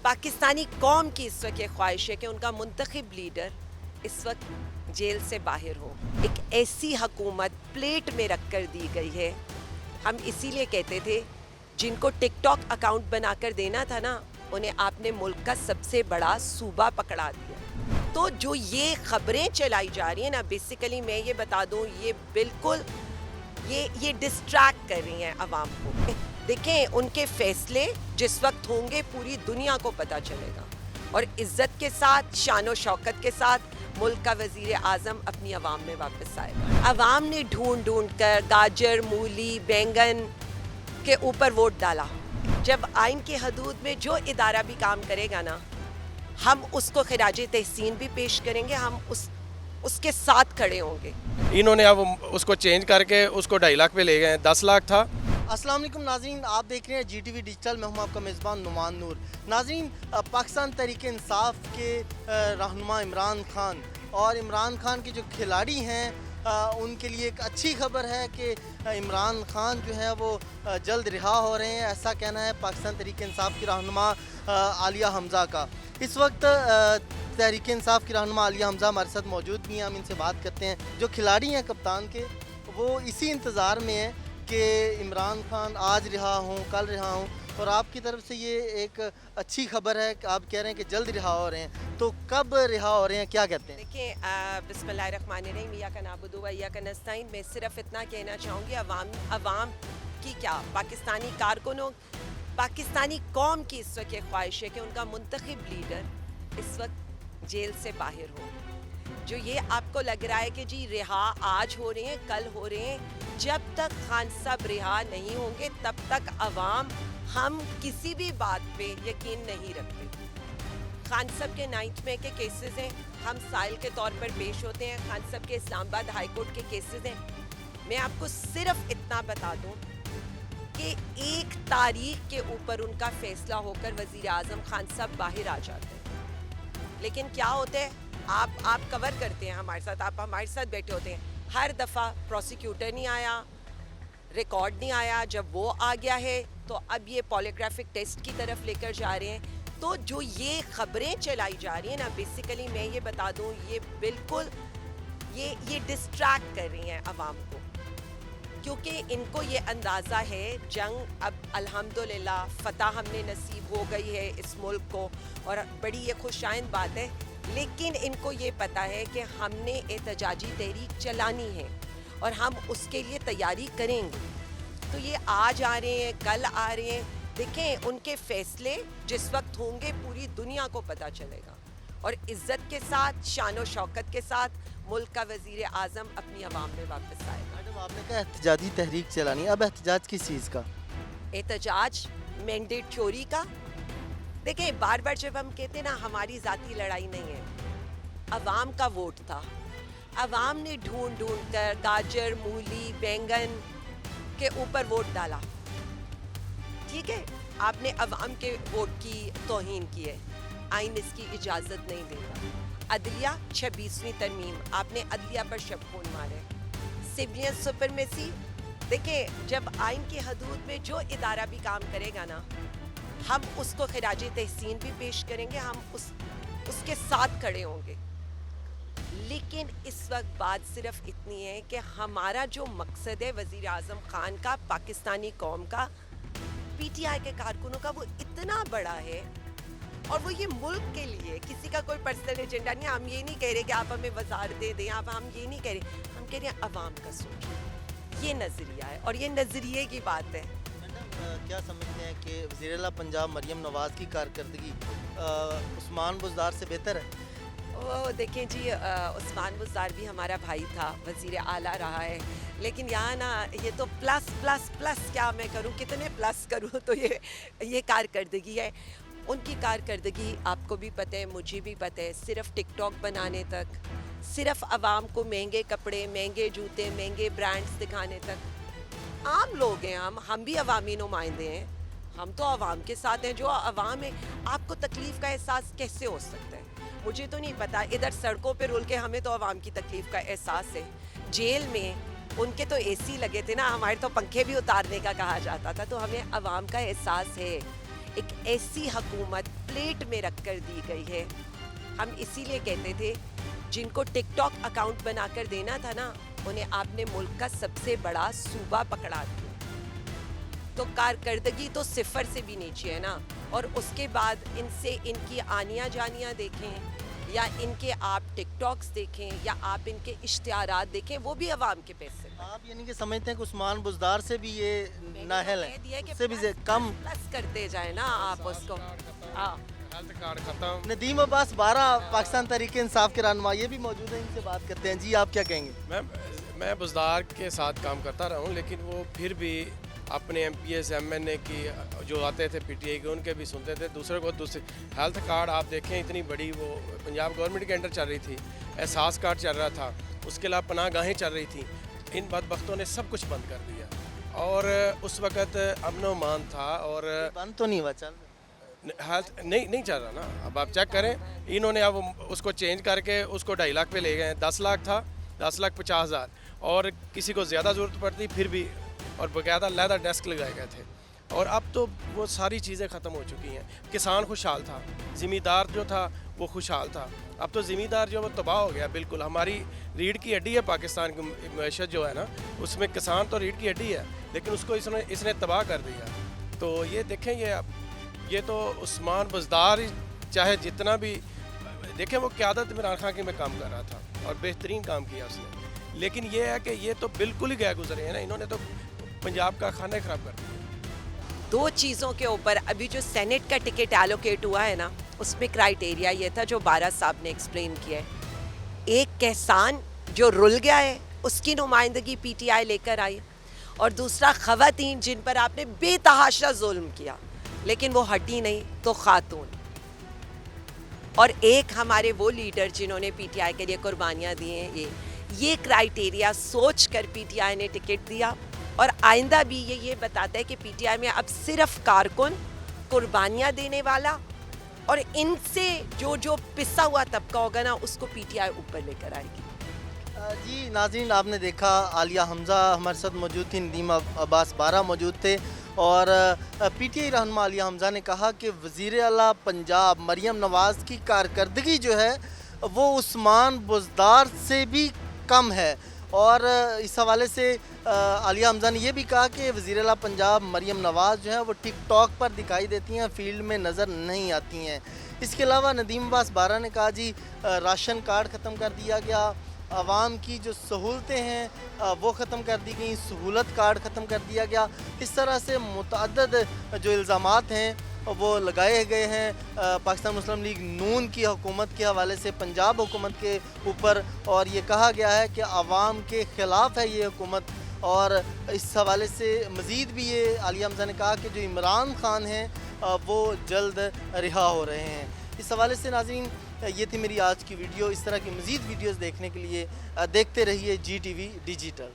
پاکستانی قوم کی اس وقت یہ خواہش ہے کہ ان کا منتخب لیڈر اس وقت جیل سے باہر ہو. ایک ایسی حکومت پلیٹ میں رکھ کر دی گئی ہے. ہم اسی لیے کہتے تھے جن کو ٹک ٹاک اکاؤنٹ بنا کر دینا تھا نا, انہیں آپ نے ملک کا سب سے بڑا صوبہ پکڑا دیا. تو جو یہ خبریں چلائی جا رہی ہیں نا, بیسیکلی میں یہ بتا دوں, یہ بالکل یہ ڈسٹریکٹ کر رہی ہیں عوام کو. دیکھیں ان کے فیصلے جس وقت ہوں گے پوری دنیا کو پتہ چلے گا, اور عزت کے ساتھ شان و شوکت کے ساتھ ملک کا وزیر اعظم اپنی عوام میں واپس آئے گا. عوام نے ڈھونڈ ڈھونڈ کر گاجر, مولی, بینگن کے اوپر ووٹ ڈالا. جب آئین کی حدود میں جو ادارہ بھی کام کرے گا نا, ہم اس کو خراج تحسین بھی پیش کریں گے, ہم اس کے ساتھ کھڑے ہوں گے. انہوں نے اب اس کو چینج کر کے اس کو 2.5 لاکھ پہ لے گئے. 10 لاکھ تھا. السلام علیکم ناظرین, آپ دیکھ رہے ہیں جی ٹی وی ڈیجیٹل. میں ہوں آپ کا میزبان نعمان نور. ناظرین, پاکستان تحریک انصاف کے رہنما عمران خان اور عمران خان کے جو کھلاڑی ہیں ان کے لیے ایک اچھی خبر ہے کہ عمران خان جو ہے وہ جلد رہا ہو رہے ہیں. ایسا کہنا ہے پاکستان تحریک انصاف کی رہنما عالیہ حمزہ کا. اس وقت تحریک انصاف کی رہنما عالیہ حمزہ ہمارے ساتھ موجود بھی ہیں. ہم ان سے بات کرتے ہیں. جو کھلاڑی ہیں کپتان کے, وہ اسی انتظار میں ہیں کہ عمران خان آج رہا ہوں, کل رہا ہوں, اور آپ کی طرف سے یہ ایک اچھی خبر ہے کہ آپ کہہ رہے ہیں کہ جلد رہا ہو رہے ہیں. تو کب رہا ہو رہے ہیں, کیا کہتے ہیں؟ دیکھیں, بسم اللہ الرحمن الرحیم, ایاک نعبد و ایاک نستعین. میں صرف اتنا کہنا چاہوں گی, عوام کی کیا, پاکستانی کارکنوں, پاکستانی قوم کی اس وقت یہ خواہش ہے کہ ان کا منتخب لیڈر اس وقت جیل سے باہر ہو. جو یہ آپ کو لگ رہا ہے کہ جی رہا آج ہو رہے ہیں, کل ہو رہے ہیں, جب تک خان صاحب رہا نہیں ہوں گے تب تک عوام ہم کسی بھی بات پہ یقین نہیں رکھتے. خان صاحب کے 9th میں کے کیسز ہیں, ہم سائل کے طور پر پیش ہوتے ہیں. خان صاحب کے اسلام آباد ہائی کورٹ کے کیسز ہیں. میں آپ کو صرف اتنا بتا دوں کہ 1 تاریخ کے اوپر ان کا فیصلہ ہو کر وزیر اعظم خان صاحب باہر آ جاتے ہیں. لیکن کیا ہوتا ہے, آپ کور کرتے ہیں ہمارے ساتھ, آپ ہمارے ساتھ بیٹھے ہوتے ہیں. ہر دفعہ پروسیکیوٹر نہیں آیا, ریکارڈ نہیں آیا. جب وہ آ گیا ہے تو اب یہ پولیگرافک ٹیسٹ کی طرف لے کر جا رہے ہیں. تو جو یہ خبریں چلائی جا رہی ہیں نا, بیسیکلی میں یہ بتا دوں, یہ بالکل یہ ڈسٹریکٹ کر رہی ہیں عوام کو, کیونکہ ان کو یہ اندازہ ہے جنگ اب الحمدللہ فتح ہم نے نصیب ہو گئی ہے اس ملک کو, اور بڑی یہ خوشائند بات ہے. لیکن ان کو یہ پتہ ہے کہ ہم نے احتجاجی تحریک چلانی ہے اور ہم اس کے لیے تیاری کریں گے. تو یہ آج آ رہے ہیں, کل آ رہے ہیں. دیکھیں ان کے فیصلے جس وقت ہوں گے پوری دنیا کو پتہ چلے گا, اور عزت کے ساتھ شان و شوکت کے ساتھ ملک کا وزیر اعظم اپنی عوام میں واپس آئے گا. میڈم, آپ نے کہا احتجاجی تحریک چلانی ہے. اب احتجاج کس چیز کا؟ احتجاج مینڈیٹ چوری کا. دیکھیں بار بار جب ہم کہتے ہیں نا ہماری ذاتی لڑائی نہیں ہے, عوام کا ووٹ تھا. عوام نے ڈھونڈ ڈھونڈ کر گاجر, مولی, بینگن کے اوپر ووٹ ڈالا. ٹھیک ہے, آپ نے عوام کے ووٹ کی توہین کی ہے, آئین اس کی اجازت نہیں دیتا. عدلیہ 26ویں ترمیم, آپ نے عدلیہ پر شب خون مارے. Civilian supremacy. دیکھیں جب آئین کی حدود میں جو ادارہ بھی کام کرے گا نا, ہم اس کو خراج تحسین بھی پیش کریں گے, ہم اس کے ساتھ کھڑے ہوں گے. لیکن اس وقت بات صرف اتنی ہے کہ ہمارا جو مقصد ہے وزیر اعظم خان کا, پاکستانی قوم کا, پی ٹی آئی کے کارکنوں کا, وہ اتنا بڑا ہے, اور وہ یہ ملک کے لیے, کسی کا کوئی پرسنل ایجنڈا نہیں. ہم یہ نہیں کہہ رہے کہ آپ ہمیں وزارت دے دیں, ہم یہ نہیں کہہ رہے, ہم کہہ رہے ہیں عوام کا سوچیں. یہ نظریہ ہے اور یہ نظریے کی بات ہے. کیا سمجھتے ہیں کہ وزیر اعلیٰ پنجاب مریم نواز کی کارکردگی عثمان بزدار سے بہتر ہے؟ دیکھیں جی, عثمان بزدار بھی ہمارا بھائی تھا, وزیر اعلیٰ رہا ہے. لیکن یہاں نا یہ تو پلس پلس پلس, کیا میں کروں, کتنے پلس کروں, تو یہ کارکردگی ہے. ان کی کارکردگی آپ کو بھی پتہ ہے, مجھے بھی پتہ ہے, صرف ٹک ٹاک بنانے تک, صرف عوام کو مہنگے کپڑے, مہنگے جوتے, مہنگے برانڈز دکھانے تک. عام لوگ ہیں ہم بھی عوامی نمائندے ہیں, ہم تو عوام کے ساتھ ہیں. جو عوام ہے, آپ کو تکلیف کا احساس کیسے ہو سکتا ہے؟ مجھے تو نہیں پتا. ادھر سڑکوں پہ رول کے ہمیں تو عوام کی تکلیف کا احساس ہے. جیل میں ان کے تو اے سی لگے تھے نا, ہمارے تو پنکھے بھی اتارنے کا کہا جاتا تھا. تو ہمیں عوام کا احساس ہے. ایک ایسی حکومت پلیٹ میں رکھ کر دی گئی ہے. ہم اسی لیے کہتے تھے جن کو ٹک ٹاک اکاؤنٹ بنا کر دینا تھا نا, انہیں آپ نے ملک کا سب سے بڑا صوبہ پکڑا دیا. تو کارکردگی تو صفر سے بھی نیچے ہے نا. اور اس کے بعد ان سے ان کی آنیاں جانیاں دیکھیں, یا ان کے آپ ٹک ٹاکس دیکھیں, یا آپ ان کے اشتہارات دیکھیں, وہ بھی عوام کے پیسے. آپ یعنی کہ سمجھتے ہیں کہ عثمان بزدار سے بھی یہ نااہل ہے, اس سے بھی کم پلس کرتے جائیں نا آپ اس کو. ہاں, ہیلتھ کارڈ ختم. ندیم عباس بارہ پاکستان تحریک انصاف کے رہنما یہ بھی موجود ہیں, ان سے بات کرتے ہیں. جی آپ کیا کہیں گے؟ میں بزدار کے ساتھ کام کرتا رہا ہوں, لیکن وہ پھر بھی اپنے M P S M N A کی جو آتے تھے پی ٹی آئی کے, ان کے بھی سنتے تھے. دوسرے کو ہیلتھ کارڈ آپ دیکھیں اتنی بڑی وہ پنجاب گورنمنٹ کے انڈر چل رہی تھی, احساس کارڈ چل رہا تھا, اس کے علاوہ پناہ گاہیں چل رہی تھیں. ان بدبختوں نے سب کچھ بند کر دیا. اور اس وقت امن و امان تھا, اور بند تو نہیں ہوا, چل نہیں چل رہا نا. اب آپ چیک کریں, انہوں نے اب اس کو چینج کر کے اس کو 2.5 لاکھ پہ لے گئے. 10 لاکھ تھا, 10,50,000, اور کسی کو زیادہ ضرورت پڑتی پھر بھی, اور باقاعدہ علیحدہ ڈیسک لگائے گئے تھے. اور اب تو وہ ساری چیزیں ختم ہو چکی ہیں. کسان خوشحال تھا, زمیندار جو تھا وہ خوشحال تھا. اب تو زمیندار جو وہ تباہ ہو گیا بالکل. ہماری ریڑھ کی ہڈی ہے پاکستان کی معیشت جو ہے نا, اس میں کسان تو ریڑھ کی ہڈی ہے, لیکن اس کو اس نے تباہ کر دیا. تو یہ دیکھیں, یہ تو عثمان بزدار چاہے جتنا بھی دیکھیں, وہ قیادت عمران خان کی میں کام کر رہا تھا اور بہترین کام کیا اس نے, لیکن یہ ہے کہ یہ تو بالکل ہی گئے گزرے ہیں نا. انہوں نے تو پنجاب کا کھانا خراب کر دیا. 2 چیزوں کے اوپر ابھی جو سینٹ کا ٹکٹ ایلوکیٹ ہوا ہے نا, اس میں کرائیٹیریا یہ تھا جو بارہ صاحب نے ایکسپلین کیا ہے. ایک کسان جو رل گیا ہے, اس کی نمائندگی پی ٹی آئی لے کر آئی, اور دوسرا خواتین جن پر آپ نے بے تحاشا ظلم کیا لیکن وہ ہٹی نہیں, تو خاتون. اور ایک ہمارے وہ لیڈر جنہوں نے پی ٹی آئی کے لیے قربانیاں دی ہیں. یہ کرائیٹیریا سوچ کر پی ٹی آئی نے ٹکٹ دیا, اور آئندہ بھی یہ بتاتا ہے کہ پی ٹی آئی میں اب صرف کارکن, قربانیاں دینے والا, اور ان سے جو پسا ہوا طبقہ ہوگا نا, اس کو پی ٹی آئی اوپر لے کر آئے گی. جی ناظرین, آپ نے دیکھا عالیہ حمزہ ہمارے ساتھ موجود تھی, ندیم عباس بارہ موجود تھے, اور پی ٹی آئی رہنما عالیہ حمزہ نے کہا کہ وزیر اعلیٰ پنجاب مریم نواز کی کارکردگی جو ہے وہ عثمان بزدار سے بھی کم ہے. اور اس حوالے سے عالیہ حمزہ نے یہ بھی کہا کہ وزیر اعلیٰ پنجاب مریم نواز جو ہے وہ ٹک ٹاک پر دکھائی دیتی ہیں, فیلڈ میں نظر نہیں آتی ہیں. اس کے علاوہ ندیم عباس بارہ نے کہا جی راشن کارڈ ختم کر دیا گیا, عوام کی جو سہولتیں ہیں وہ ختم کر دی گئیں, سہولت کارڈ ختم کر دیا گیا. اس طرح سے متعدد جو الزامات ہیں وہ لگائے گئے ہیں پاکستان مسلم لیگ نون کی حکومت کے حوالے سے پنجاب حکومت کے اوپر, اور یہ کہا گیا ہے کہ عوام کے خلاف ہے یہ حکومت. اور اس حوالے سے مزید بھی یہ عالیہ حمزہ نے کہا کہ جو عمران خان ہیں وہ جلد رہا ہو رہے ہیں. اس حوالے سے ناظرین یہ تھی میری آج کی ویڈیو. اس طرح کی مزید ویڈیوز دیکھنے کے لیے دیکھتے رہیے جی ٹی وی ڈیجیٹل.